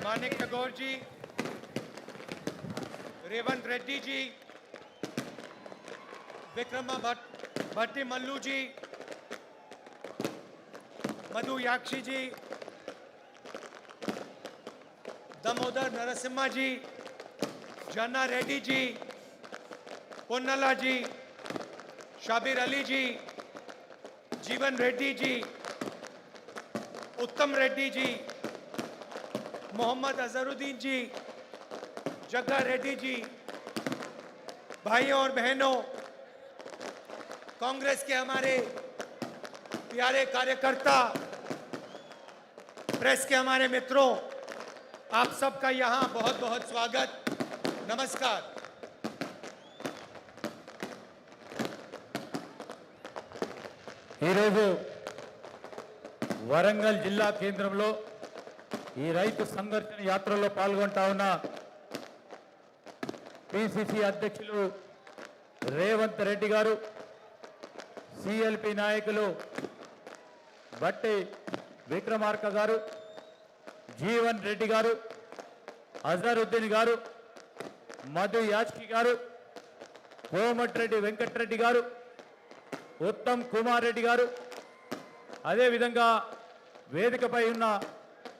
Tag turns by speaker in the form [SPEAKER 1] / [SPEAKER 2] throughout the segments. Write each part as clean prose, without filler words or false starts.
[SPEAKER 1] मानिक टगोर जी, रेवंत रेड्डी जी, विक्रमा भट्टी मल्लू जी, मधु याक्षी जी, दामोदर नरसिम्हा जी, जन्ना रेड्डी जी, पोन्नला जी, शाबिर अली जी, जीवन रेड्डी जी, उत्तम रेड्डी जी, मोहम्मद अजहरुद्दीन जी, जग्गा रेड्डी जी, भाइयों और बहनों, कांग्रेस के हमारे प्यारे कार्यकर्ता, प्रेस के हमारे मित्रों, आप सबका यहां बहुत बहुत स्वागत, नमस्कार।
[SPEAKER 2] ఈరోజు వరంగల్ జిల్లా కేంద్రంలో ఈ రైతు సంఘర్షణ యాత్రలో పాల్గొంటా ఉన్న పిసిసి అధ్యక్షులు రేవంత్ రెడ్డి గారు, సిఎల్పి నాయకులు బట్టి విక్రమార్క గారు, జీవన్ రెడ్డి గారు, అజరుద్దీన్ గారు, మధు యాచ్కి గారు, కోమటిరెడ్డి వెంకటరెడ్డి గారు, ఉత్తమ్ కుమార్ రెడ్డి గారు, అదేవిధంగా వేదికపై ఉన్న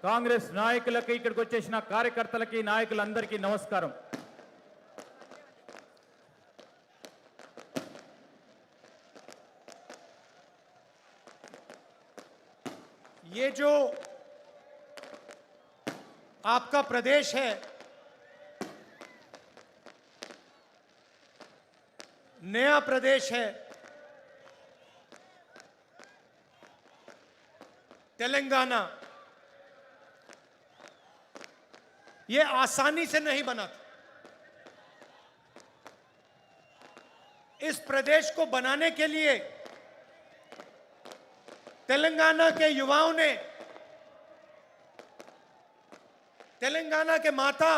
[SPEAKER 2] కాంగ్రెస్ నాయకులకి, ఇక్కడికి వచ్చేసిన కార్యకర్తలకి, నాయకులందరికీ నమస్కారం.
[SPEAKER 1] ये जो आपका प्रदेश है, नया प्रदेश है, तेलंगाना, ये आसानी से नहीं बना था। इस प्रदेश को बनाने के लिए तेलंगाना के युवाओं ने, तेलंगाना के माता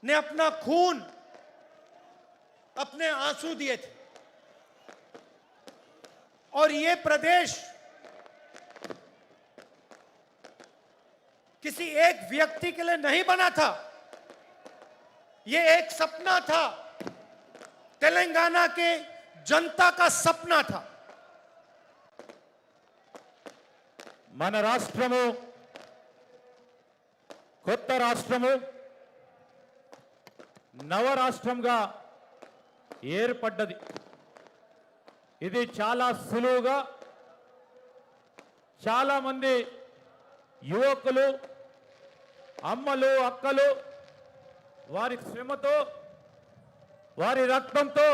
[SPEAKER 1] ने अपना खून, अपने आंसू दिए थे। और ये प्रदेश किसी एक व्यक्ति के लिए नहीं बना था, ये एक सपना था, तेलंगाना के जनता का सपना था।
[SPEAKER 2] మన రాష్ట్రము కొత్త రాష్ట్రము నవరాష్ట్రంగా ఏర్పడ్డది. ఇది చాలా సులువుగా చాలా మంది యువకులు, అమ్మలు, అక్కలు వారి శ్రమతో, వారి రక్తంతో,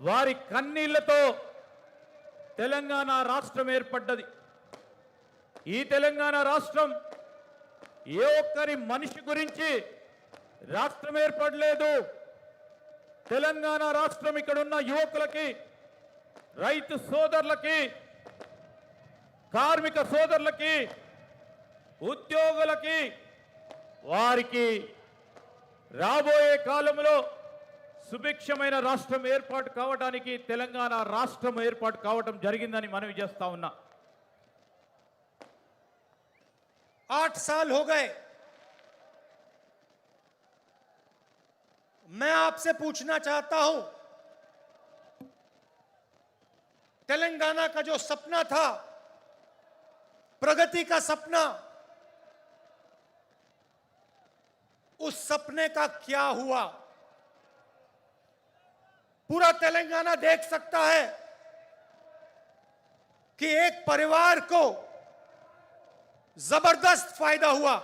[SPEAKER 2] వారి కన్నీళ్లతో తెలంగాణ రాష్ట్రం ఏర్పడ్డది. ఈ తెలంగాణ రాష్ట్రం ఏ ఒక్కరి మనిషి గురించి రాష్ట్రం ఏర్పడలేదు. తెలంగాణ రాష్ట్రం ఇక్కడ ఉన్న యువకులకి, రైతు సోదరులకి, కార్మిక సోదరులకి, ఉద్యోగులకి, వారికి రాబోయే కాలంలో సుభిక్షమైన రాష్ట్రం ఏర్పాటు కావడానికి, తెలంగాణ రాష్ట్రం ఏర్పాటు కావడం జరిగిందని మనవి చేస్తా ఉన్నా.
[SPEAKER 1] 8 साल हो गए। मैं आपसे पूछना चाहता हूं, तेलंगाना का जो सपना था, प्रगति का सपना, उस सपने का क्या हुआ? पूरा तेलंगाना देख सकता है कि एक परिवार को जबरदस्त फायदा हुआ,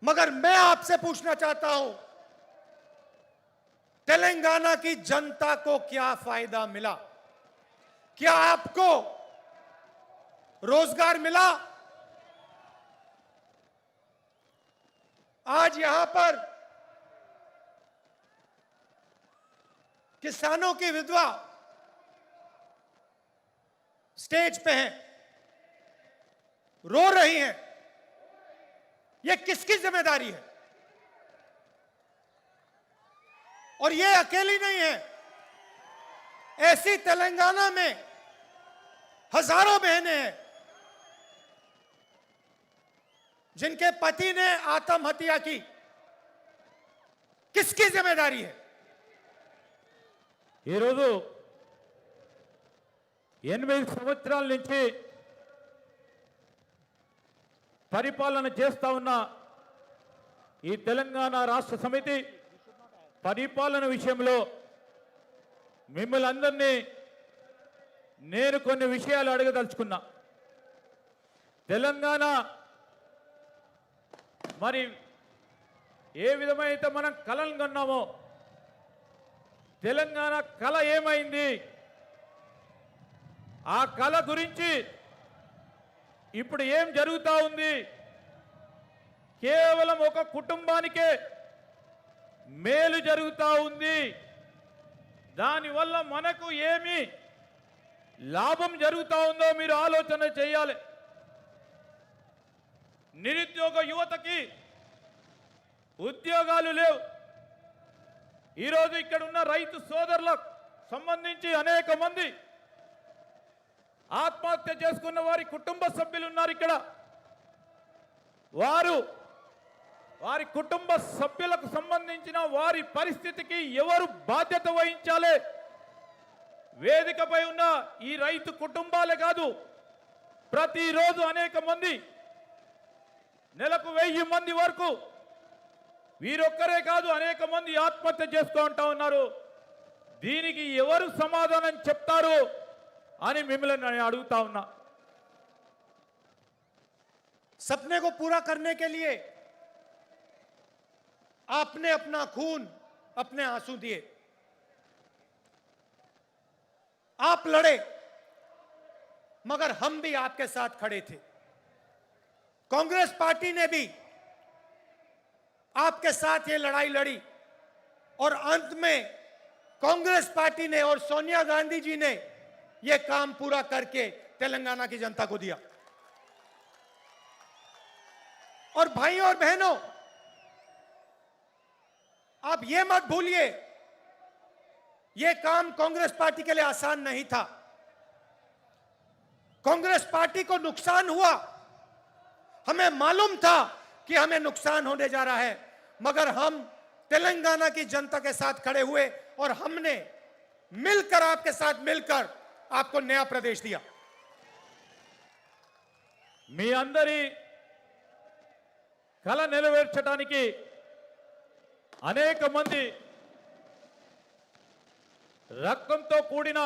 [SPEAKER 1] मगर मैं आपसे पूछना चाहता हूं, तेलंगाना की जनता को क्या फायदा मिला? क्या आपको रोजगार मिला? आज यहां पर किसानों की विधवा स्टेज पे हैं, रो रही हैं। ये किसकी जिम्मेदारी है? और ये अकेली नहीं है, ऐसी तेलंगाना में हजारों बहनें हैं जिनके पति ने आत्महत्या की। किसकी जिम्मेदारी है?
[SPEAKER 2] ఈరోజు 8 సంవత్సరాల నుంచి పరిపాలన చేస్తా ఉన్న ఈ తెలంగాణ రాష్ట్ర సమితి పరిపాలన విషయంలో మిమ్మల్ని అందరినీ నేను కొన్ని విషయాలు అడగదలుచుకున్నా. తెలంగాణ మరి ఏ విధమైతే మనం కలలు కన్నామో తెలంగాణ కళ ఏమైంది? ఆ కళ గురించి ఇప్పుడు ఏం జరుగుతూ ఉంది? కేవలం ఒక కుటుంబానికే మేలు జరుగుతూ ఉంది. దానివల్ల మనకు ఏమి లాభం జరుగుతూ ఉందో మీరు ఆలోచన చేయాలి. నిరుద్యోగ యువతకి ఉద్యోగాలు లేవు. ఈరోజు ఇక్కడ ఉన్న రైతు సోదరులకు సంబంధించి అనేక మంది ఆత్మహత్య చేసుకున్న వారి కుటుంబ సభ్యులు ఉన్నారు ఇక్కడ. వారి కుటుంబ సభ్యులకు సంబంధించిన వారి పరిస్థితికి ఎవరు బాధ్యత వహించాలి? వేదికపై ఉన్న ఈ రైతు కుటుంబాలే కాదు, ప్రతిరోజు అనేక మంది, నెలకు 1000 మంది వరకు, వీరొక్కరే కాదు అనేక మంది ఆత్మహత్య చేసుకుంటా ఉన్నారు. దీనికి ఎవరు సమాధానం చెప్తారు అని మిమ్మల్ని నేను అడుగుతా ఉన్నా.
[SPEAKER 1] सपने को पूरा करने के लिए आपने अपना खून, अपने आंसू दिए, आप लड़े, मगर हम भी आपके साथ खड़े थे. कांग्रेस पार्टी ने भी आपके साथ ये लड़ाई लड़ी और अंत में कांग्रेस पार्टी ने और सोनिया गांधी जी ने ये काम पूरा करके तेलंगाना की जनता को दिया. और भाइयों और बहनों, आप ये मत भूलिए, ये काम कांग्रेस पार्टी के लिए आसान नहीं था. कांग्रेस पार्टी को नुकसान हुआ, हमें मालूम था कि हमें नुकसान होने जा रहा है, मगर हम तेलंगाना की जनता के साथ खड़े हुए और हमने मिलकर, आपके साथ मिलकर आपको नया प्रदेश दिया.
[SPEAKER 2] మీ అందరి కళ నెరవేర్చడానికి అనేక మంది రక్తంతో కూడిన,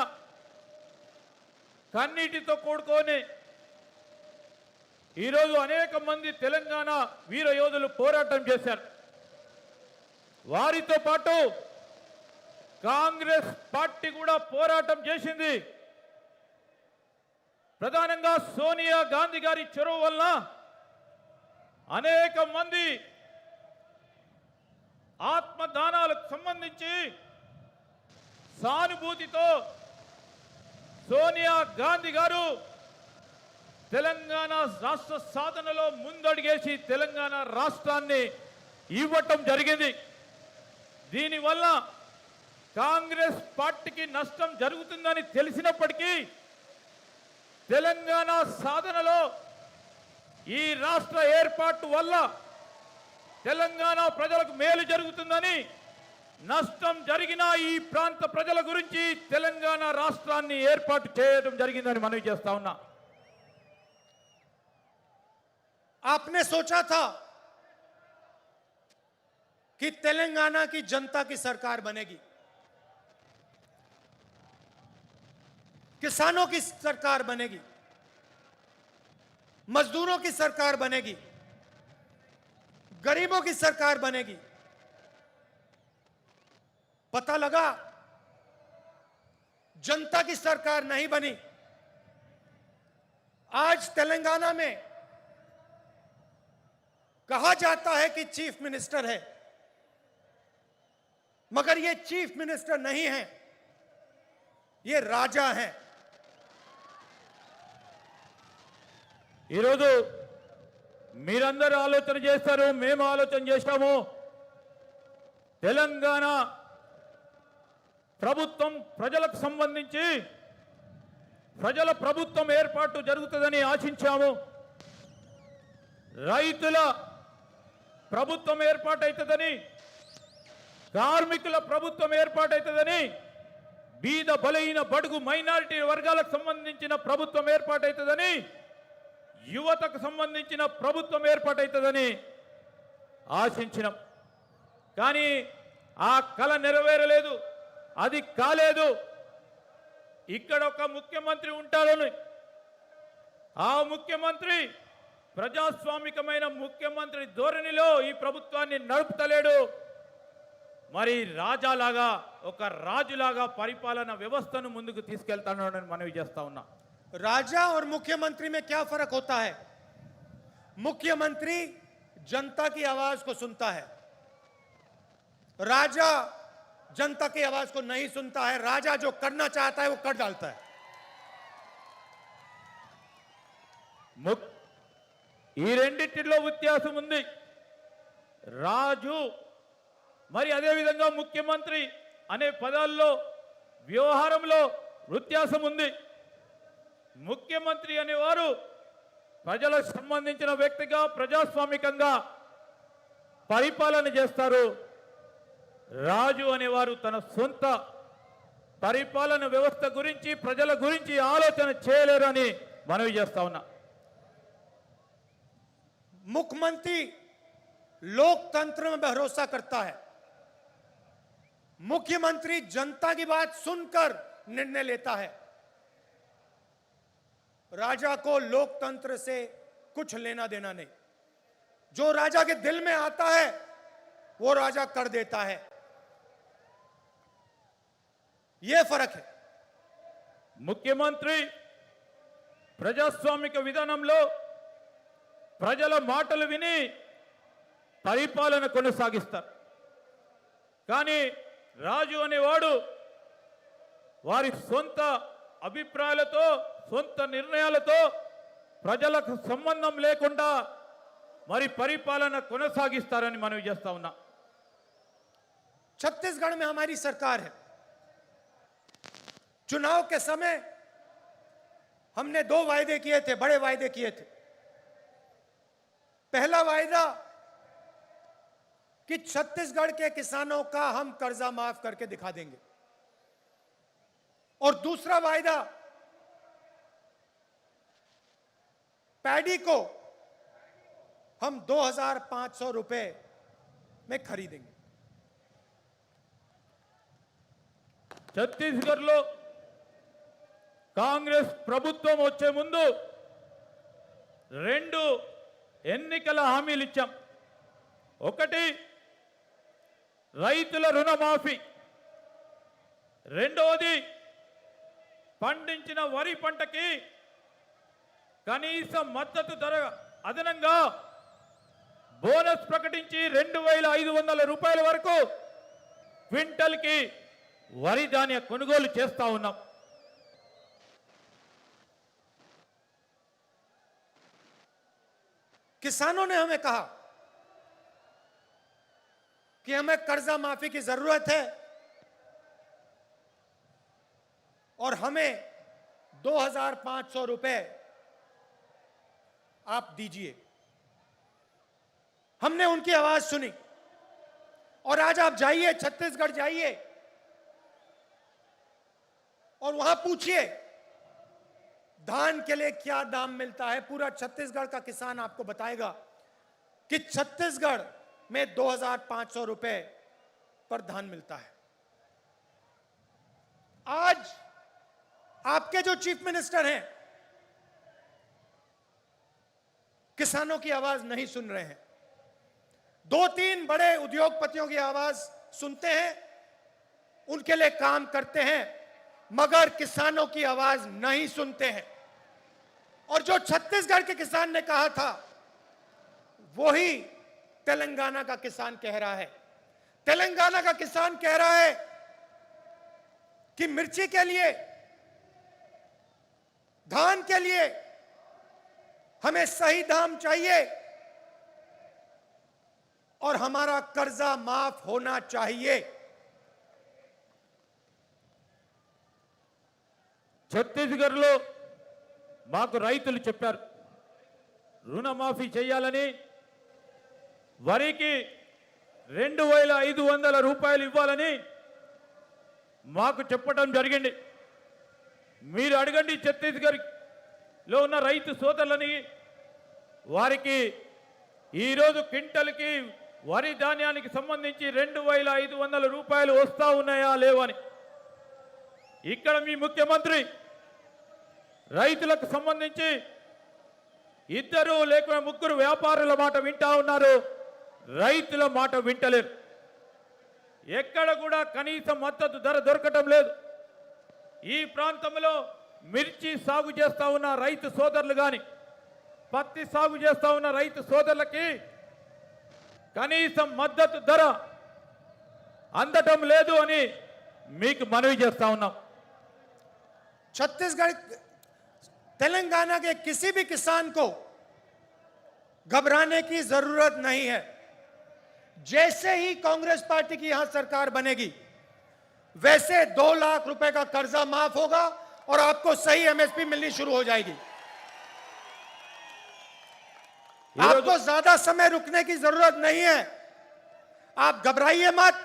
[SPEAKER 2] కన్నీటితో కూడుకొని ఈరోజు అనేక మంది తెలంగాణ వీర యోధులు పోరాటం చేశారు. వారితో పాటు కాంగ్రెస్ పార్టీ కూడా పోరాటం చేసింది. ప్రధానంగా సోనియా గాంధీ గారి చొరవ వల్ల అనేక మంది ఆత్మదానాలకు సంబంధించి సానుభూతితో సోనియా గాంధీ గారు తెలంగాణ రాష్ట్ర సాధనలో ముందడుగేసి తెలంగాణ రాష్ట్రాన్ని ఇవ్వటం జరిగింది. దీనివల్ల కాంగ్రెస్ పార్టీకి నష్టం జరుగుతుందని తెలిసినప్పటికీ తెలంగాణ సాధనలో ఈ రాష్ట్ర ఏర్పాటు వల్ల తెలంగాణ ప్రజలకు మేలు జరుగుతుందని, నష్టం జరిగిన ఈ ప్రాంత ప్రజల గురించి తెలంగాణ రాష్ట్రాన్ని ఏర్పాటు చేయడం జరిగిందని మనవి చేస్తా ఉన్నా.
[SPEAKER 1] आपने सोचा था कि तेलंगाना की जनता की सरकार बनेगी, किसानों की सरकार बनेगी, मजदूरों की सरकार बनेगी, गरीबों की सरकार बनेगी. पता लगा जनता की सरकार नहीं बनी. आज तेलंगाना में कहा जाता है कि चीफ मिनिस्टर है, मगर ये चीफ मिनिस्टर नहीं है, ये राजा हैं.
[SPEAKER 2] ఈరోజు మీరందరూ ఆలోచన చేస్తారు, మేము ఆలోచన చేశాము. తెలంగాణ ప్రభుత్వం ప్రజలకు సంబంధించి ప్రజల ప్రభుత్వం ఏర్పాటు జరుగుతుందని ఆశించాము. రైతుల ప్రభుత్వం ఏర్పాటైతుందని, కార్మికుల ప్రభుత్వం ఏర్పాటైతుందని, బీద బలహీన బడుగు మైనారిటీ వర్గాలకు సంబంధించిన ప్రభుత్వం ఏర్పాటైతుందని, యువతకు సంబంధించిన ప్రభుత్వం ఏర్పాటైతుందని ఆశించినాం. కానీ ఆ కల నెరవేరలేదు, అది కాలేదు. ఇక్కడ ఒక ముఖ్యమంత్రి ఉంటాడని, ఆ ముఖ్యమంత్రి ప్రజాస్వామికమైన ముఖ్యమంత్రి ధోరణిలో ఈ ప్రభుత్వాన్ని నడుపుతలేడు. మరి రాజాలాగా, ఒక రాజులాగా పరిపాలన వ్యవస్థను ముందుకు తీసుకెళ్తానని మనవి చేస్తా ఉన్నా.
[SPEAKER 1] राजा और मुख्यमंत्री में क्या फर्क होता है? मुख्यमंत्री जनता की आवाज को सुनता है, राजा जनता की आवाज को नहीं सुनता है. राजा जो करना चाहता है वो कर डालता है.
[SPEAKER 2] ఈ రెండిటిలో వ్యత్యాసం ఉంది. రాజు మరి అదే విధంగా ముఖ్యమంత్రి అనే పదాల్లో, వ్యవహారంలో వ్యత్యాసం ఉంది. ముఖ్యమంత్రి అనేవారు ప్రజలకు సంబంధించిన వ్యక్తిగా ప్రజాస్వామికంగా పరిపాలన చేస్తారు. రాజు అనేవారు తన సొంత పరిపాలన వ్యవస్థ గురించి, ప్రజల గురించి ఆలోచన చేయలేరని మనవి చేస్తా ఉన్నా.
[SPEAKER 1] मुख्यमंत्री लोकतंत्र में भरोसा करता है. मुख्यमंत्री जनता की बात सुनकर निर्णय लेता है. राजा को लोकतंत्र से कुछ लेना देना नहीं. जो राजा के दिल में आता है वो राजा कर देता है. यह फर्क है.
[SPEAKER 2] ముఖ్యమంత్రి ప్రజాస్వామిక విధానంలో ప్రజల మాటలు విని పరిపాలన కొనసాగిస్తారు. కానీ రాజు అనేవాడు వారి సొంత అభిప్రాయాలతో, సొంత నిర్ణయాలతో ప్రజలకు సంబంధం లేకుండా మరి పరిపాలన కొనసాగిస్తారని మనవి చేస్తా ఉన్నా.
[SPEAKER 1] छत्तीसगढ़ में हमारी सरकार है. चुनाव के समय हमने 2 वायदे किए थे, बड़े वायदे किए थे. पहला वायदा कि छत्तीसगढ़ के किसानों का हम कर्जा माफ करके दिखा देंगे, और दूसरा वायदा पैडी को हम 2,500 रुपए में खरीदेंगे.
[SPEAKER 2] ఛత్తీస్గఢ్లో కాంగ్రెస్ ప్రభుత్వం వచ్చే ముందు 2 ఎన్నికల హామీలు ఇచ్చాం. ఒకటి రైతుల రుణమాఫీ, రెండవది పండించిన వరి పంటకి కనీస మద్దతు ధర అదనంగా బోనస్ ప్రకటించి 2,500 రూపాయల వరకు క్వింటల్కి వరి ధాన్య కొనుగోలు చేస్తా ఉన్నాం.
[SPEAKER 1] किसानों ने हमें कहा कि हमें कर्जा माफी की जरूरत है और हमें 2,500 रुपए आप दीजिए. हमने उनकी आवाज सुनी और आज आप जाइए, छत्तीसगढ़ जाइए और वहां पूछिए धान के लिए क्या दाम मिलता है. पूरा छत्तीसगढ़ का किसान आपको बताएगा कि छत्तीसगढ़ में 2,500 रुपए पर धान मिलता है. आज आपके जो चीफ मिनिस्टर हैं किसानों की आवाज नहीं सुन रहे हैं. 2-3 बड़े उद्योगपतियों की आवाज सुनते हैं, उनके लिए काम करते हैं, मगर किसानों की आवाज नहीं सुनते हैं. और जो छत्तीसगढ़ के किसान ने कहा था वही तेलंगाना का किसान कह रहा है. तेलंगाना का किसान कह रहा है कि मिर्ची के लिए, धान के लिए हमें सही दाम चाहिए और हमारा कर्जा माफ होना चाहिए.
[SPEAKER 2] ఛత్తీస్గఢ్లో మాకు రైతులు చెప్పారు రుణమాఫీ చేయాలని, వరికి 2,500 రూపాయలు ఇవ్వాలని మాకు చెప్పడం జరిగింది. మీరు అడగండి ఛత్తీస్గఢ్లో ఉన్న రైతు సోదరులని, వారికి ఈరోజు క్వింటల్కి వరి ధాన్యానికి సంబంధించి 2,500 రూపాయలు వస్తా ఉన్నాయా లేవని. ఇక్కడ మీ ముఖ్యమంత్రి రైతులకు సంబంధించి 2 లేక 3 వ్యాపారుల మాట వింటా ఉన్నారు, రైతుల మాట వింటలేరు. ఎక్కడ కూడా కనీస మద్దతు ధర దొరకటం లేదు. ఈ ప్రాంతంలో మిర్చి సాగు చేస్తా ఉన్న రైతు సోదరులు కానీ, పత్తి సాగు చేస్తా ఉన్న రైతు సోదరులకి కనీస మద్దతు ధర అందటం లేదు అని మీకు మనవి చేస్తా ఉన్నాం.
[SPEAKER 1] छत्तीसगढ़ तेलंगाना के किसी भी किसान को घबराने की जरूरत नहीं है। जैसे ही कांग्रेस पार्टी की यहां सरकार बनेगी, वैसे 2 लाख रुपए का कर्जा माफ होगा और आपको सही एमएसपी मिलनी शुरू हो जाएगी। आपको ज्यादा समय रुकने की जरूरत नहीं है। आप घबराइए मत,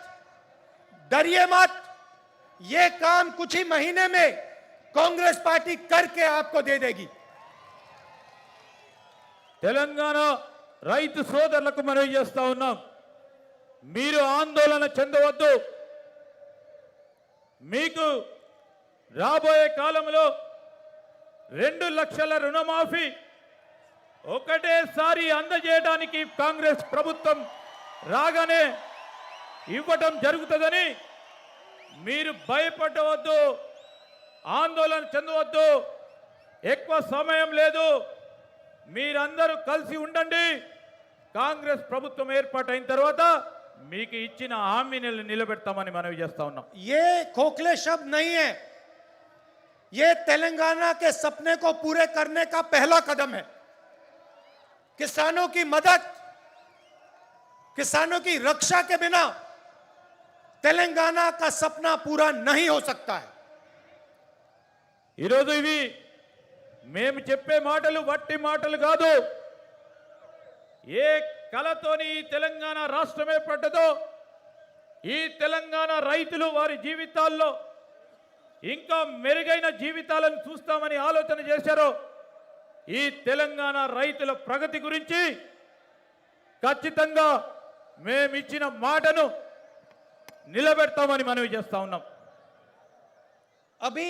[SPEAKER 1] डरिए मत। ये काम कुछ ही महीने में कांग्रेस पार्टी करके आपको दे देगी।
[SPEAKER 2] తెలంగాణ రైతు సోదరులకు మనవి చేస్తా ఉన్నాం, మీరు ఆందోళన చెందవద్దు. మీకు రాబోయే కాలంలో 2 లక్షల రుణమాఫీ ఒకటేసారి అందజేయడానికి కాంగ్రెస్ ప్రభుత్వం రాగానే ఇవ్వటం జరుగుతుందని మీరు భయపడవద్దు, ఆందోళన చెందవద్దు. ఎక్కువ సమయం లేదు, మీరందరూ కలిసి ఉండండి. కాంగ్రెస్ ప్రభుత్వం ఏర్పాటైన తర్వాత మీకు ఇచ్చిన హామీని నిలబెడతామని మనవి చేస్తా ఉన్నాం.
[SPEAKER 1] ये खोखले शब्द नहीं है, ये तेलंगाना के सपने को पूरे करने का पहला कदम है। किसानों की मदद, किसानों की रक्षा के बिना तेलंगाना का सपना पूरा नहीं हो सकता है।
[SPEAKER 2] ఈరోజు ఇవి మేము చెప్పే మాటలు వట్టి మాటలు కాదు. ఏ కలతోని ఈ తెలంగాణ రాష్ట్రం ఏర్పడ్డదో, ఈ తెలంగాణ రైతులు వారి జీవితాల్లో ఇంకా మెరుగైన జీవితాలను చూస్తామని ఆలోచన చేశారో, ఈ తెలంగాణ రైతుల ప్రగతి గురించి ఖచ్చితంగా మేమిచ్చిన మాటను నిలబెడతామని మనవి చేస్తా ఉన్నాం.
[SPEAKER 1] अभी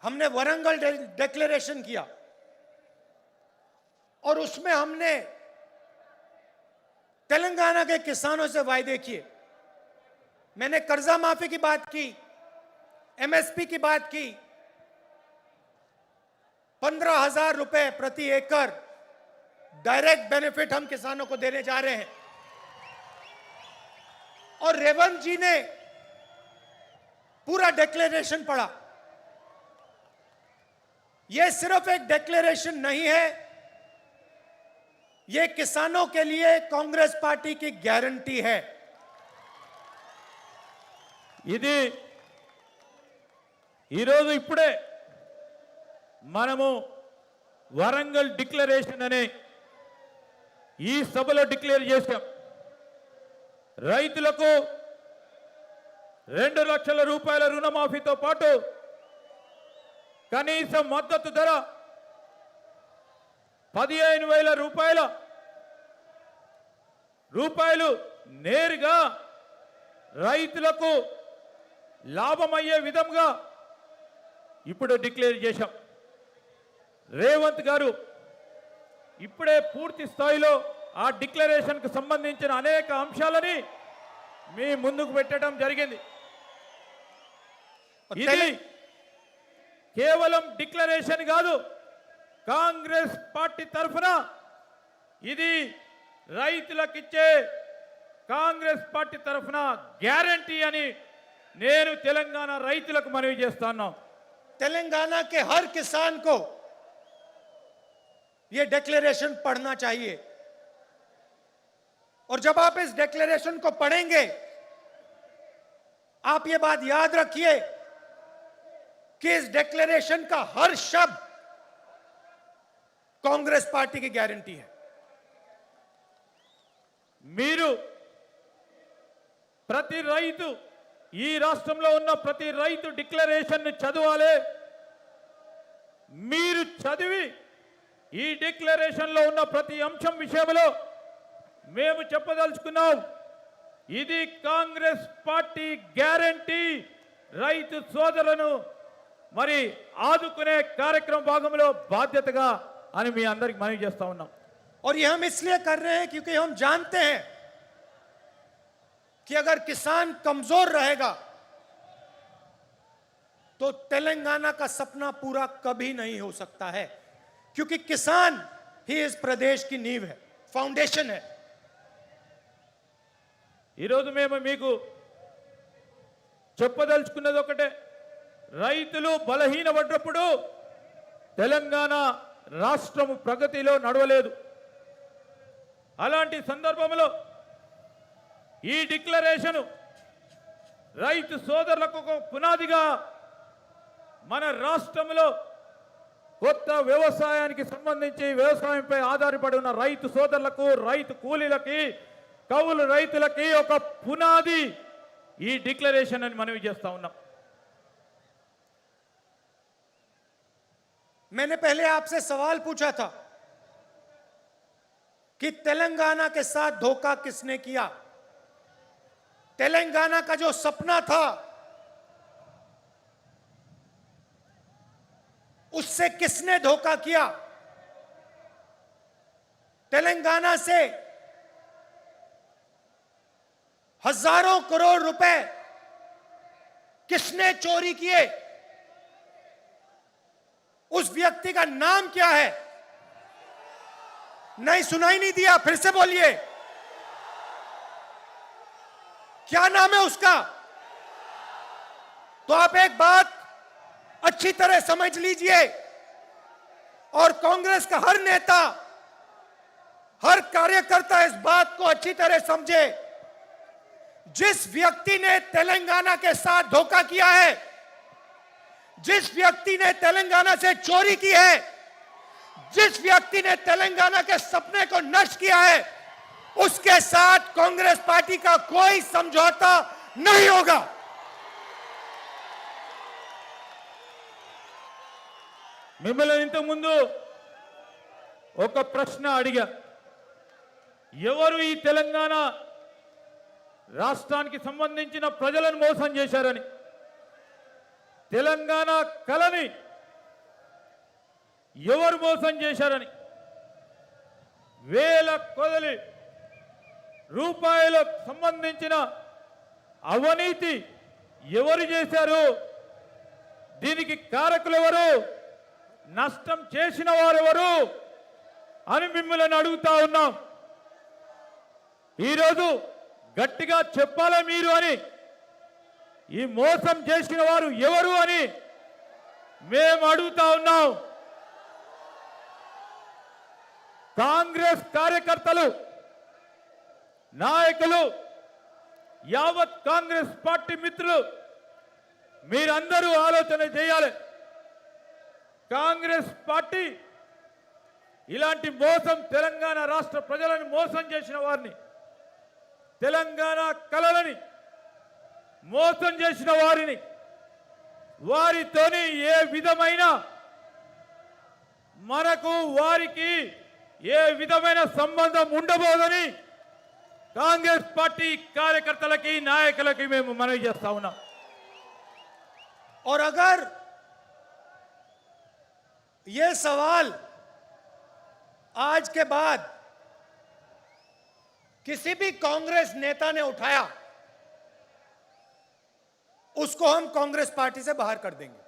[SPEAKER 1] हमने वरंगल डिक्लेरेशन किया और उसमें हमने तेलंगाना के किसानों से वायदे किए। मैंने कर्जा माफी की बात की, एमएसपी की बात की, 15,000 रुपए प्रति एकड़ डायरेक्ट बेनिफिट हम किसानों को देने जा रहे हैं। और रेवंत जी ने पूरा डिक्लेरेशन पढ़ा। यह सिर्फ एक डिक्लेरेशन नहीं है, यह किसानों के लिए कांग्रेस पार्टी की गारंटी है।
[SPEAKER 2] ఇది ఈరోజు ఇప్పుడే మనము వరంగల్ డిక్లరేషన్ అనే ఈ సభలో డిక్లేర్ చేశాం. రైతులకు 2 లక్షల రూపాయల రుణమాఫీతో పాటు కనీస మద్దతు ధర 15,000 రూపాయలు నేరుగా రైతులకు లాభమయ్యే విధంగా ఇప్పుడు డిక్లేర్ చేశాం. రేవంత్ గారు ఇప్పుడే పూర్తి స్థాయిలో ఆ డిక్లరేషన్కు సంబంధించిన అనేక అంశాలని మీ ముందుకు పెట్టడం జరిగింది. ఇది కేవలం డిక్లరేషన్ కాదు, కాంగ్రెస్ పార్టీ తరఫున ఇది రైతులకిచ్చే కాంగ్రెస్ పార్టీ తరఫున గ్యారంటీ అని నేను తెలంగాణ రైతులకు మనవి చేస్తున్నాను.
[SPEAKER 1] तेलंगाना के हर किसान को यह डिक्लेरेशन पढ़ना चाहिए और जब आप इस डिक्लेरेशन को पढ़ेंगे, आप ये बात याद रखिए कि इस डिक्लेरेशन का हर शब्द कांग्रेस पार्टी की गारंटी है।
[SPEAKER 2] మీరు ప్రతి రైతు ఈ రాష్ట్రంలో ఉన్న ప్రతి రైతు డిక్లరేషన్ ని చదవాలి. మీరు చదివి ఈ డిక్లరేషన్ లో ఉన్న ప్రతి అంశం విషయంలో మేము చెప్పదలుచుకున్నాం, ఇది కాంగ్రెస్ పార్టీ గ్యారంటీ. రైతు సోదరులను మరి ఆదుకునే కార్యక్రమ భాగంలో బాధ్యతగా అని మీ అందరికి మనవి చేస్తా ఉన్నాం.
[SPEAKER 1] और ये हम इसलिए कर रहे हैं क्योंकि हम जानते हैं कि अगर किसान कमजोर रहेगा तो तेलंगाना का सपना पूरा कभी नहीं हो सकता है, क्योंकि किसान ही इस प्रदेश की नींव है, फाउंडेशन है।
[SPEAKER 2] ఈరోజు మేము మీకు చెప్పదలుచుకున్నది ఒకటే, రైతులు బలహీనపడ్డప్పుడు తెలంగాణ రాష్ట్రం ప్రగతిలో నడవలేదు. అలాంటి సందర్భంలో ఈ డిక్లరేషన్ రైతు సోదరులకు ఒక పునాదిగా మన రాష్ట్రంలో కొత్త వ్యవసాయానికి సంబంధించి వ్యవసాయంపై ఆధారపడి ఉన్న రైతు సోదరులకు, రైతు కూలీలకి, కౌలు రైతులకి ఒక పునాది ఈ డిక్లరేషన్ అని మనవి చేస్తా ఉన్నాం.
[SPEAKER 1] मैंने पहले आपसे सवाल पूछा था कि तेलंगाना के साथ धोखा किसने किया। तेलंगाना का जो सपना था उससे किसने धोखा किया। तेलंगाना से हजारों करोड़ रुपए किसने चोरी किए, उस व्यक्ति का नाम क्या है? नहीं, सुनाई नहीं दिया, फिर से बोलिए, क्या नाम है उसका? तो आप एक बात अच्छी तरह समझ लीजिए और कांग्रेस का हर नेता, हर कार्यकर्ता इस बात को अच्छी तरह समझे। जिस व्यक्ति ने तेलंगाना के साथ धोखा किया है, जिस व्यक्ति ने तेलंगाना से चोरी की है, जिस व्यक्ति ने तेलंगाना के सपने को नष्ट किया है, उसके साथ कांग्रेस पार्टी का कोई समझौता नहीं होगा।
[SPEAKER 2] మిమ్మల్ని ఇంతకు ముందు ఒక ప్రశ్న అడిగా, ఎవరు ఈ తెలంగాణ రాష్ట్రానికి సంబంధించిన ప్రజలను మోసం చేశారని. తెలంగాణ కళని ఎవరు మోసం చేశారని వేల కొలది రూపాయలకు సంబంధించిన అవినీతి ఎవరు చేశారు, దీనికి కారకులు ఎవరు, నష్టం చేసిన వారెవరు అని మిమ్మల్ని అడుగుతా ఉన్నాం. ఈరోజు గట్టిగా చెప్పాలా మీరు అని, ఈ మోసం చేసిన వారు ఎవరు అని మేము అడుగుతా ఉన్నాం. కాంగ్రెస్ కార్యకర్తలు, నాయకులు, యావత్ కాంగ్రెస్ పార్టీ మిత్రులు మీరందరూ ఆలోచన చేయాలి. కాంగ్రెస్ పార్టీ ఇలాంటి మోసం, తెలంగాణ రాష్ట్ర ప్రజలను మోసం చేసిన వారిని, తెలంగాణ కళలని మోసం చేసిన వారిని, వారితోని ఏ విధమైన మనకు వారికి ఏ విధమైన సంబంధం ఉండబోదని కాంగ్రెస్ పార్టీ కార్యకర్తలకి, నాయకులకి మేము మనవి చేస్తా ఉన్నాం.
[SPEAKER 1] और अगर ये सवाल आज के बाद किसी भी कांग्रेस नेता ने उठाया, उसको हम कांग्रेस पार्टी से बाहर कर देंगे।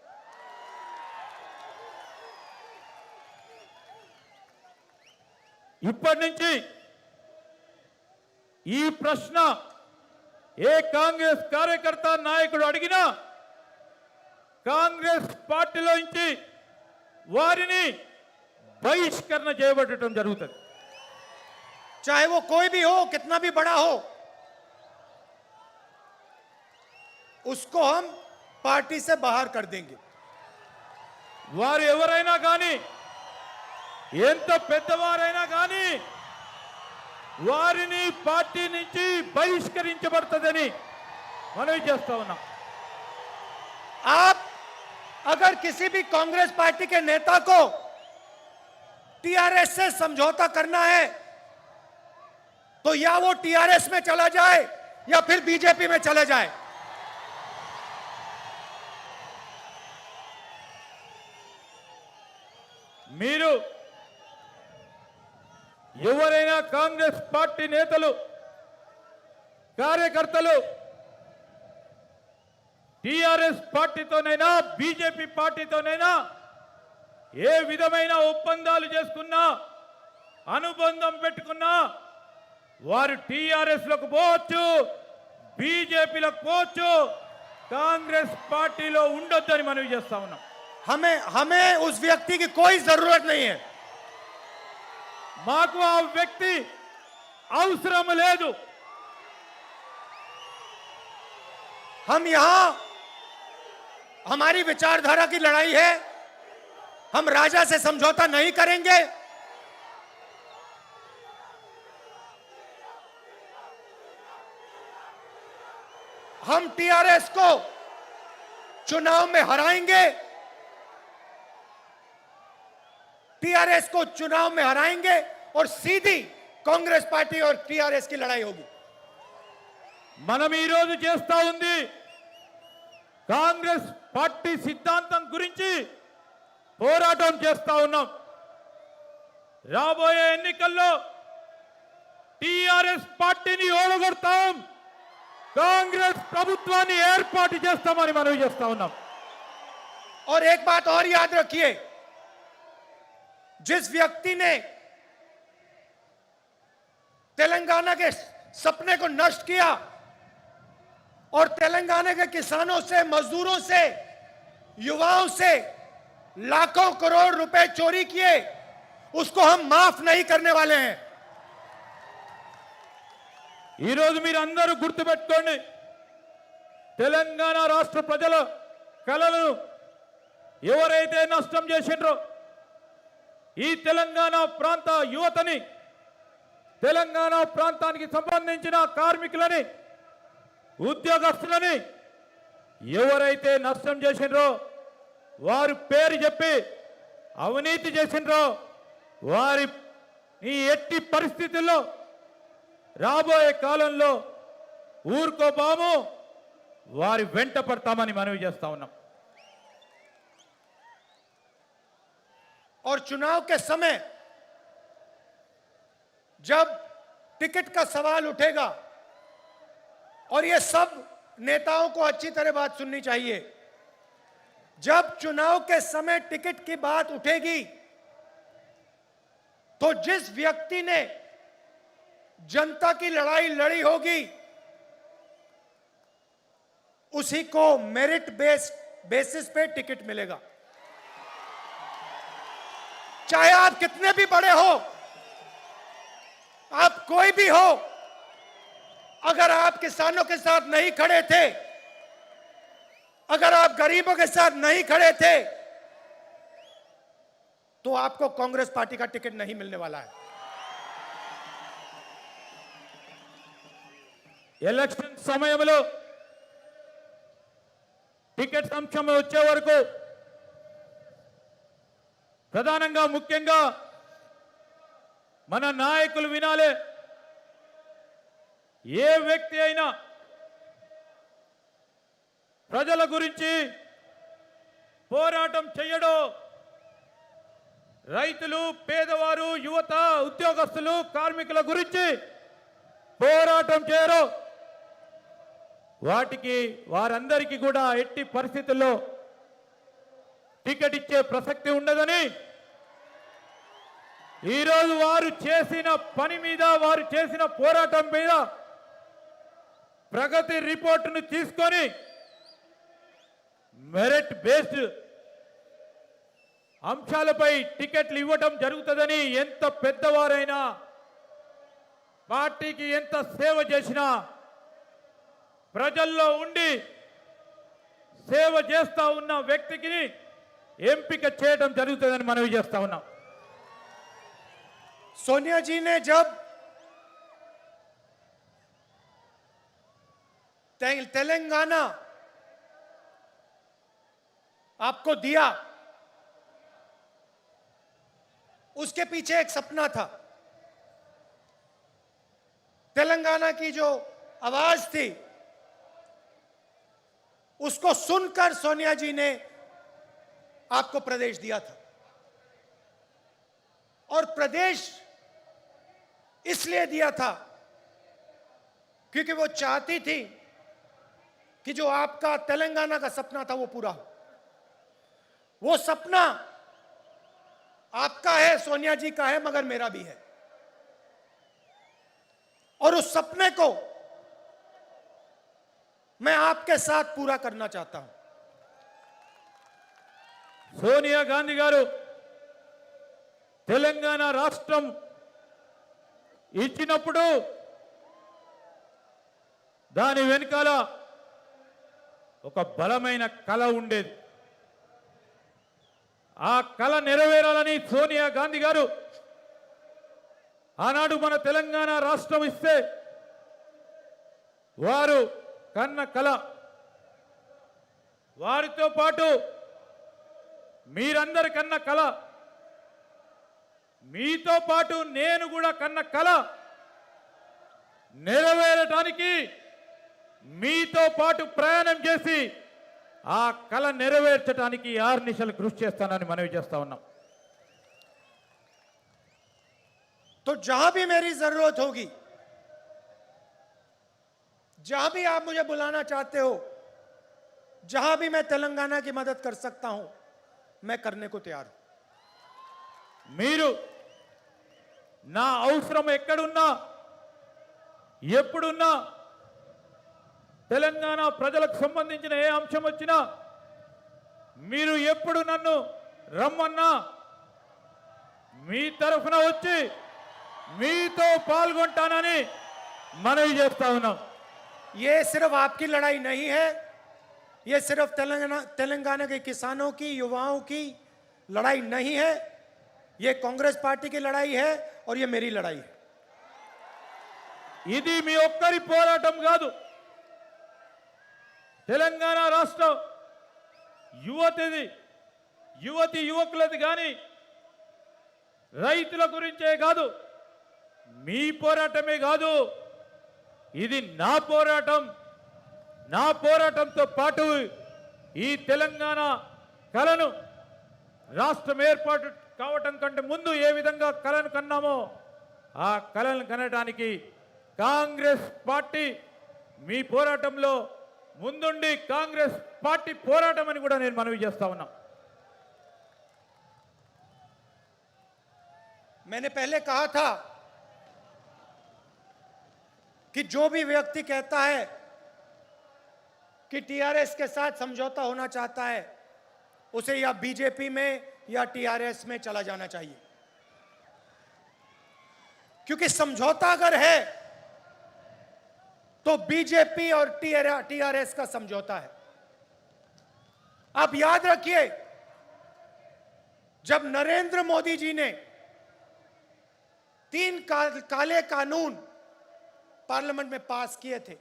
[SPEAKER 2] ఇప్పటి నుంచి ఈ ప్రశ్న ఏ కాంగ్రెస్ కార్యకర్త, నాయకుడు అడిగినా కాంగ్రెస్ పార్టీలో నుంచి వారిని బహిష్కరణ చేయబడటం జరుగుతుంది.
[SPEAKER 1] चाहे वो कोई भी हो, कितना भी बड़ा हो, उसको हम पार्टी से बाहर कर देंगे।
[SPEAKER 2] వారు ఎవరైనా కానీ ఎంత పెద్దవారైనా కానీ వారిని పార్టీ నుంచి బహిష్కరించబడుతుందని మనవి చేస్తా ఉన్నాం.
[SPEAKER 1] आप अगर किसी भी कांग्रेस पार्टी के नेता को टीआरएस से समझौता करना है तो या वो टीआरएस में चला जाए या फिर बीजेपी में चले जाए.
[SPEAKER 2] మీరు ఎవరైనా కాంగ్రెస్ పార్టీ నేతలు కార్యకర్తలు టిఆర్ఎస్ పార్టీతోనైనా బీజేపీ పార్టీతోనైనా ఏ విధమైన ఒప్పందాలు చేసుకున్నా అనుబంధం పెట్టుకున్నా వారు టిఆర్ఎస్ లకు పోవచ్చు, బీజేపీలకు పోవచ్చు, కాంగ్రెస్ పార్టీలో ఉండొద్దని మనవి చేస్తా ఉన్నాం.
[SPEAKER 1] हमें उस व्यक्ति की कोई जरूरत नहीं है.
[SPEAKER 2] మాకు ఆ వ్యక్తి అవసరం లేదు.
[SPEAKER 1] हम यहां हमारी विचारधारा की लड़ाई है. हम राजा से समझौता नहीं करेंगे. हम टीआरएस को चुनाव में हराएंगे. टीआरएस को चुनाव में हराएंगे और सीधी कांग्रेस पार्टी और टीआरएस की लड़ाई होगी.
[SPEAKER 2] మనం ఈ రోజు చేస్తా ఉంది కాంగ్రెస్ పార్టీ సిద్ధాంతం గురించి పోరాటం చేస్తా ఉన్నాం. రాబోయే ఎన్నికల్లో టిఆర్ఎస్ పార్టీని ఓడగొడతాం, కాంగ్రెస్ ప్రభుత్వాన్ని ఏర్పాటు చేస్తామని మనవి చేస్తా ఉన్నాం.
[SPEAKER 1] और एक बात और याद रखिए, जिस व्यक्ति ने तेलंगाना के सपने को नष्ट किया और तेलंगाना के किसानों से, मजदूरों से, युवाओं से लाखों करोड़ रुपए चोरी किए, उसको हम माफ नहीं करने वाले हैं.
[SPEAKER 2] ఈ రోజు మీరు అందరూ గుర్తుపెట్టుకోండి, తెలంగాణ రాష్ట్ర ప్రజల కలలను ఎవరైతే నష్టం చేసిండ్రో ఈ తెలంగాణ ప్రాంత యువతని, తెలంగాణ ప్రాంతానికి సంబంధించిన కార్మికులని, ఉద్యోగస్తులని ఎవరైతే నష్టం చేసిండ్రో వారు పేరు చెప్పి అవినీతి చేసిండ్రో వారి ఈ ఎట్టి పరిస్థితుల్లో రాబోయే కాలంలో ఊరుకోబాము, వారి వెంట పడతామని మనవి చేస్తా ఉన్నాం.
[SPEAKER 1] और चुनाव के समय जब टिकट का सवाल उठेगा, और ये सब नेताओं को अच्छी तरह बात सुननी चाहिए, जब चुनाव के समय टिकट की बात उठेगी तो जिस व्यक्ति ने जनता की लड़ाई लड़ी होगी उसी को मेरिट बेसिस पे टिकट मिलेगा. चाहे आप कितने भी बड़े हो, आप कोई भी हो, अगर आप किसानों के साथ नहीं खड़े थे, अगर आप गरीबों के साथ नहीं खड़े थे, तो आपको कांग्रेस पार्टी का टिकट नहीं मिलने वाला है.
[SPEAKER 2] ఎలక్షన్ సమయంలో టికెట్ అంశం వచ్చే వరకు ప్రధానంగా ముఖ్యంగా మన నాయకులు వినాలే. ఏ వ్యక్తి అయినా ప్రజల గురించి పోరాటం చేయడో, రైతులు, పేదవారు, యువత, ఉద్యోగస్తులు, కార్మికుల గురించి పోరాటం చేయరో వాటికి వారందరికీ కూడా ఎట్టి పరిస్థితుల్లో టికెట్ ఇచ్చే ప్రసక్తి ఉండదని ఈరోజు వారు చేసిన పని మీద, వారు చేసిన పోరాటం మీద ప్రగతి రిపోర్టును తీసుకొని మెరిట్ బేస్డ్ అంశాలపై టికెట్లు ఇవ్వటం జరుగుతుందని, ఎంత పెద్దవారైనా పార్టీకి ఎంత సేవ చేసినా ప్రజల్లో ఉండి సేవ చేస్తా ఉన్న వ్యక్తికి ఎంపిక చేయడం జరుగుతుందని మనవి చేస్తా ఉన్నాం.
[SPEAKER 1] सोनिया जी ने जब तेलंगाना आपको दिया, उसके पीछे एक सपना था. तेलंगाना की जो आवाज थी उसको सुनकर सोनिया जी ने आपको प्रदेश दिया था. और प्रदेश इसलिए दिया था क्योंकि वो चाहती थी कि जो आपका तेलंगाना का सपना था वो पूरा हो. वो सपना आपका है, सोनिया जी का है, मगर मेरा भी है. और उस सपने को मैं आपके साथ पूरा करना चाहता हूं.
[SPEAKER 2] సోనియా గాంధీ గారు తెలంగాణ రాష్ట్రం ఇచ్చినప్పుడు దాని వెనకాల ఒక బలమైన కళ ఉండేది. ఆ కళ నెరవేరాలని సోనియా గాంధీ గారు ఆనాడు మన తెలంగాణ రాష్ట్రం ఇస్తే వారు కన్న కళ, వారితో పాటు మీరందరి కన్న కళ, మీతో పాటు నేను కూడా కన్న కళ నెరవేరటానికి మీతో పాటు ప్రయాణం చేసి ఆ కళ నెరవేర్చడానికి ఆర్నిశలు కృషి చేస్తానని మనవి చేస్తా ఉన్నాం.
[SPEAKER 1] तो जहां भी मेरी जरूरत होगी, जहां भी आप मुझे बुलाना चाहते हो, जहां भी मैं तेलंगाना की मदद कर सकता हूं, मैं करने को तैयार हूं.
[SPEAKER 2] మీరు నా అవసరం ఎక్కడున్నా ఎప్పుడున్నా తెలంగాణ ప్రజలకు సంబంధించిన ఏ అంశం వచ్చినా మీరు ఎప్పుడు నన్ను రమ్మన్నా మీ తరఫున వచ్చి మీతో పాల్గొంటానని మనవి చేస్తా ఉన్నాం.
[SPEAKER 1] ये सिर्फ आपकी लड़ाई नहीं है, ये सिर्फ तेलंगाना के किसानों की, युवाओं की लड़ाई नहीं है. ये कांग्रेस पार्टी की लड़ाई है और ये मेरी लड़ाई है.
[SPEAKER 2] ఇది మీ ఒక్కరి పోరాటం కాదు. తెలంగాణ రాష్ట్ర యువతి యువకులది కానీ రైతుల గురించే కాదు, మీ పోరాటమే కాదు, ఇది నా పోరాటం. నా పోరాటంతో పాటు ఈ తెలంగాణ కళను రాష్ట్రం ఏర్పాటు కావటం కంటే ముందు ఏ విధంగా కళను కన్నామో ఆ కళను కనడానికి కాంగ్రెస్ పార్టీ మీ పోరాటంలో ముందుండి కాంగ్రెస్ పార్టీ పోరాటం అని కూడా నేను మనవి చేస్తా ఉన్నా.
[SPEAKER 1] मैंने पहले कहा था कि जो भी व्यक्ति कहता है कि टीआरएस के साथ समझौता होना चाहता है, उसे या बीजेपी में या टीआरएस में चला जाना चाहिए. क्योंकि समझौता अगर है तो बीजेपी और टीआरएस का समझौता है. आप याद रखिए, जब नरेंद्र मोदी जी ने 3 काले कानून पार्लियामेंट में पास किए थे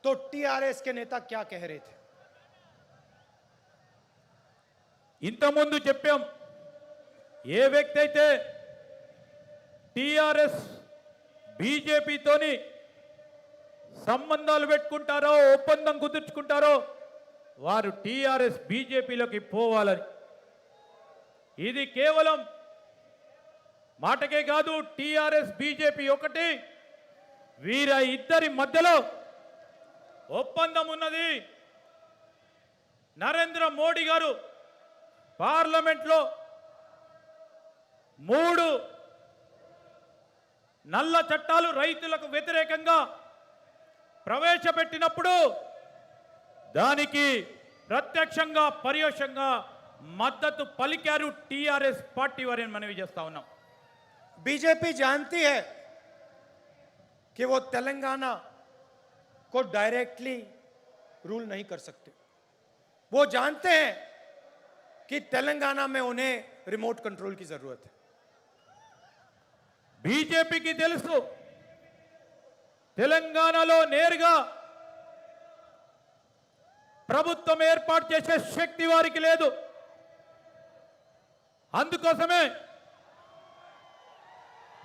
[SPEAKER 1] तो टीआरएस के नेता क्या कह रहे थे?
[SPEAKER 2] ఇంతకుముందు చెప్పాం, ఏ వ్యక్తి అయితే టిఆర్ఎస్ బీజేపీతోని సంబంధాలు పెట్టుకుంటారో, ఒప్పందం కుదుర్చుకుంటారో వారు టిఆర్ఎస్ బీజేపీలోకి పోవాలని. ఇది కేవలం మాటకే కాదు, టిఆర్ఎస్ బీజేపీ ఒకటి, వీర ఇద్దరి మధ్యలో ఒప్పందం ఉన్నది. నరేంద్ర మోడీ గారు పార్లమెంట్లో 3 నల్ల చట్టాలు రైతులకు వ్యతిరేకంగా ప్రవేశపెట్టినప్పుడు దానికి ప్రత్యక్షంగా పరోక్షంగా మద్దతు పలికారు టిఆర్ఎస్ పార్టీ వారిని మనవి చేస్తా ఉన్నాం.
[SPEAKER 1] बीजेपी जानती है कि वो तेलंगाना को डायरेक्टली रूल नहीं कर सकते. वो जानते हैं कि तेलंगाना में उन्हें रिमोट कंट्रोल की जरूरत है।
[SPEAKER 2] బీజేపీకి తెలుసు తెలంగాణలో నేరుగా ప్రభుత్వం ఏర్పాటు చేసే శక్తి వారికి లేదు. అందుకోసమే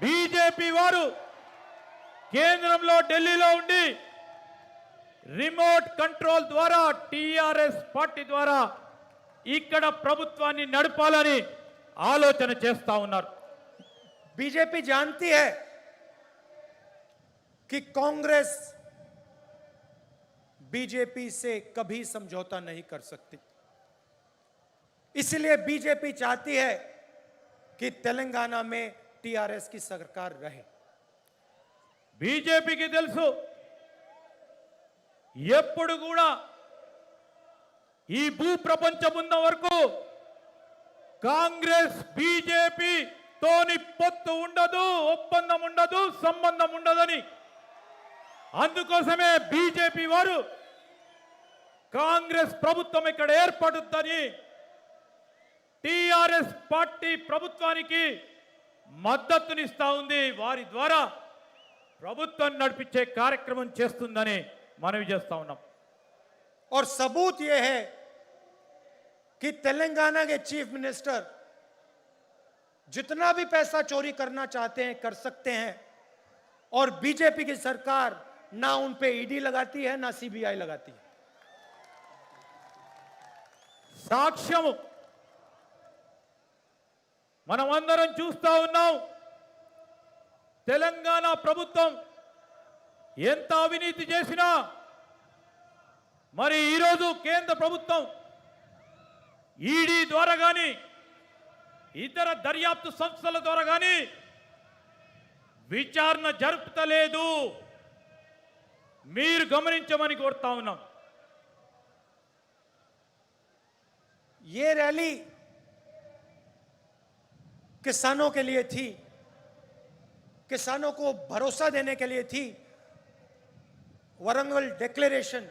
[SPEAKER 2] బీజేపీ వారు కేంద్రంలో ఢిల్లీలో ఉండి రిమోట్ కంట్రోల్ ద్వారా టీఆర్ఎస్ పార్టీ ద్వారా ఇక్కడ ప్రభుత్వాన్ని నడపాలని ఆలోచన చేస్తా ఉన్నారు.
[SPEAKER 1] बीजेपी जानती है कि कांग्रेस बीजेपी से कभी समझौता नहीं कर सकती, इसलिए बीजेपी चाहती है कि तेलंगाना में टीआरएस की सरकार रहे.
[SPEAKER 2] బీజేపీకి తెలుసు ఎప్పుడు కూడా ఈ భూ ప్రపంచం ఉన్న వరకు కాంగ్రెస్ బీజేపీ తోని పొత్తు ఉండదు, ఒప్పందం ఉండదు, సంబంధం ఉండదని. అందుకోసమే బీజేపీ వారు కాంగ్రెస్ ప్రభుత్వం ఇక్కడ ఏర్పడుతుందని టీఆర్ఎస్ పార్టీ ప్రభుత్వానికి మద్దతునిస్తా ఉంది. వారి ద్వారా ప్రభుత్వం నడిపించే కార్యక్రమం చేస్తుందని మనవి చేస్తా ఉన్నాం.
[SPEAKER 1] और सबूत यह है कि तेलंगाना के चीफ मिनिस्टर जितना भी पैसा चोरी करना चाहते हैं कर सकते हैं, और बीजेपी की सरकार ना उन पे ईडी लगाती है ना सीबीआई लगाती है.
[SPEAKER 2] సాక్ష్యము మనమందరం చూస్తా ఉన్నాం. తెలంగాణ ప్రభుత్వం ఎంత అవినీతి చేసినా మరి ఈరోజు కేంద్ర ప్రభుత్వం ఈడీ ద్వారా కానీ ఇతర దర్యాప్తు సంస్థల ద్వారా కానీ విచారణ జరుపుతలేదు. మీరు గమనించమని కోరుతా ఉన్నాం.
[SPEAKER 1] ये रैली किसानों के लिए थी, किसानों को भरोसा देने के लिए थी, वरंगल डिक्लेरेशन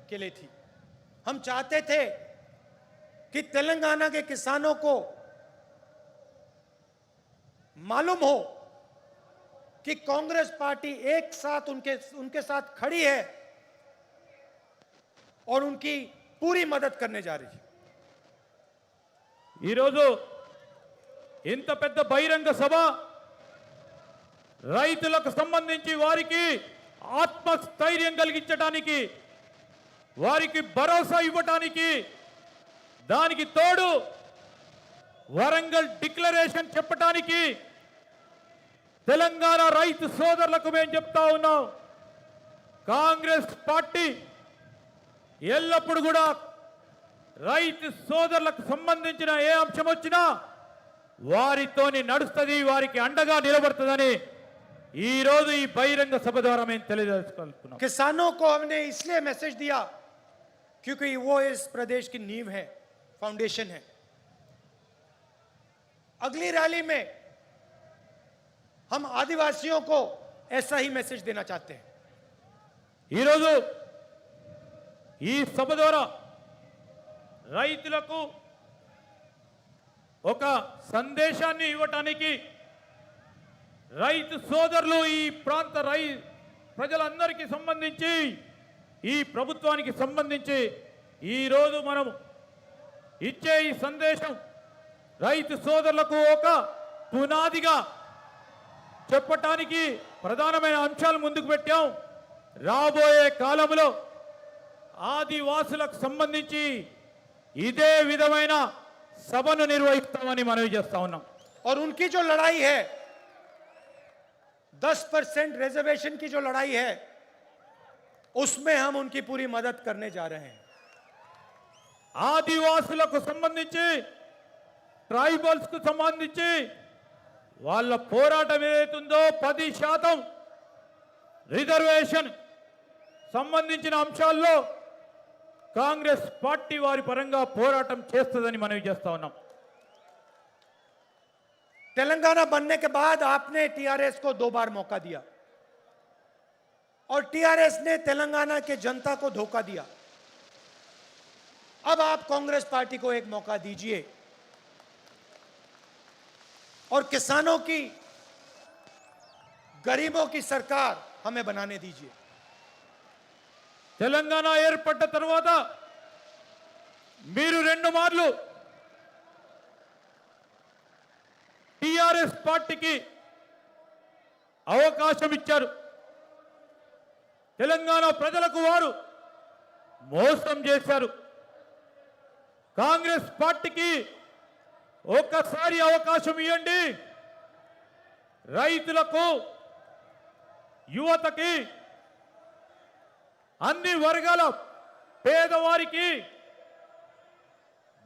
[SPEAKER 1] के लिए थी. हम चाहते थे कि तेलंगाना के किसानों को मालूम हो कि कांग्रेस पार्टी एक साथ उनके साथ खड़ी है और उनकी पूरी मदद करने जा रही है.
[SPEAKER 2] ఈరోజు ఇంత పెద్ద బహిరంగ సభ రైతులకు సంబంధించి వారికి ఆత్మస్థైర్యం కలిగించడానికి, వారికి భరోసా ఇవ్వడానికి, దానికి తోడు వరంగల్ డిక్లరేషన్ చెప్పడానికి తెలంగాణ రైతు సోదరులకు మేము చెప్తా ఉన్నాం. కాంగ్రెస్ పార్టీ ఎల్లప్పుడు కూడా రైతు సోదరులకు సంబంధించిన ఏ అంశం వచ్చినా వారితోని నడుస్తుంది, వారికి అండగా నిలబడుతుందని ఈ రోజు ఈ బహిరంగ సభ ద్వారా మేము తెలియజేసుకుంటున్నాం.
[SPEAKER 1] किसानों को हमने इसलिए मैसेज दिया क्योंकि वो इस प्रदेश की नींव है, फाउंडेशन है. अगली रैली में हम आदिवासियों को ऐसा ही मैसेज देना चाहते हैं.
[SPEAKER 2] ఈరోజు ఈ సభ ద్వారా రైతులకు ఒక సందేశాన్ని ఇవ్వటానికి, రైతు సోదరులు ఈ ప్రాంత ప్రజలందరికీ సంబంధించి, ఈ ప్రభుత్వానికి సంబంధించి ఈరోజు మనం ఇచ్చే ఈ సందేశం రైతు సోదరులకు ఒక పునాదిగా చెప్పటానికి ప్రధానమైన అంశాలు ముందుకు పెట్టాం. రాబోయే కాలంలో ఆదివాసులకు సంబంధించి ఇదే విధమైన సభను నిర్వహిస్తామని మనవి చేస్తా ఉన్నాం.
[SPEAKER 1] और उनकी जो लड़ाई है 10% रिजर्वेशन की जो लड़ाई है उसमें हम उनकी पूरी मदद करने जा रहे हैं.
[SPEAKER 2] ఆదివాసులకు సంబంధించి, ట్రైబల్స్ కు సంబంధించి వాళ్ళ పోరాటం ఏదైతుందో 10% రిజర్వేషన్ సంబంధించిన అంశాల్లో కాంగ్రెస్ పార్టీ వారి పరంగా పోరాటం చేస్తుందని మనవి చేస్తా ఉన్నాం.
[SPEAKER 1] तेलंगाना बनने के बाद आपने टीआरएस को 2 बार मौका दिया और टीआरएस ने तेलंगाना के जनता को धोखा दिया. अब आप कांग्रेस पार्टी को एक मौका दीजिए और किसानों की, गरीबों की सरकार हमें बनाने दीजिए।
[SPEAKER 2] తెలంగాణ ఏర్పడ్డ తర్వాత మీరు 2 మార్లు టిఆర్ఎస్ పార్టీకి అవకాశం ఇచ్చారు. తెలంగాణ ప్రజలకు వారు మోసం చేశారు. కాంగ్రెస్ పార్టీకి ఒక్కసారి అవకాశం ఇవ్వండి. రైతులకు, యువతకి, అన్ని వర్గాల పేదవారికి,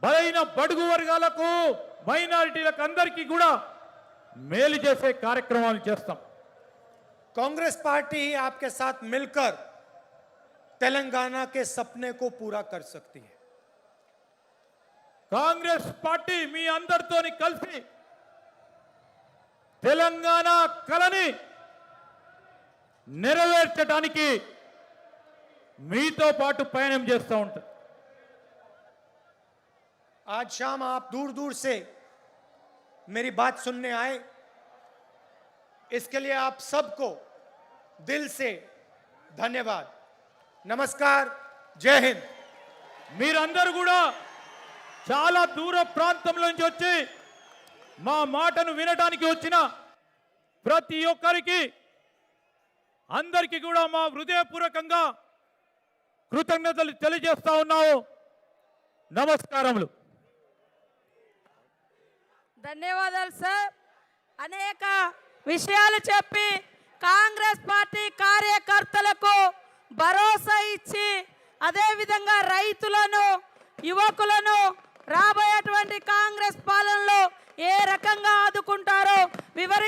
[SPEAKER 2] బలైన బడుగు వర్గాలకు, మైనారిటీలకు అందరికీ కూడా మేలు చేసే కార్యక్రమాలు చేస్తాం.
[SPEAKER 1] कांग्रेस पार्टी ही आपके साथ मिलकर तेलंगाना के सपने को पूरा कर सकती है।
[SPEAKER 2] కాంగ్రెస్ పార్టీ మీ అందరితోని కలిసి తెలంగాణ కలని నెరవేర్చడానికి మీతో పాటు పయనం చేస్తూ ఉంటారు.
[SPEAKER 1] आज शाम आप दूर दूर से मेरी बात सुनने आए, इसके लिए आप सबको दिल से धन्यवाद। नमस्कार, जय हिंद।
[SPEAKER 2] మీరందరూ కూడా చాలా దూర ప్రాంతం నుంచి వచ్చి మా మాటను వినడానికి వచ్చిన ప్రతి ఒక్కరికి, అందరికీ కూడా మా హృదయపూర్వకంగా కృతజ్ఞతలు తెలియజేస్తా ఉన్నాము. నమస్కారములు.
[SPEAKER 3] ధన్యవాదాలు సార్. అనేక విషయాలు చెప్పి కాంగ్రెస్ పార్టీ కార్యకర్తలకు భరోసా ఇచ్చి, అదేవిధంగా రైతులను, యువకులను రాబోయేటువంటి కాంగ్రెస్ పాలనలో ఏ రకంగా ఆదుకుంటారో వివరించి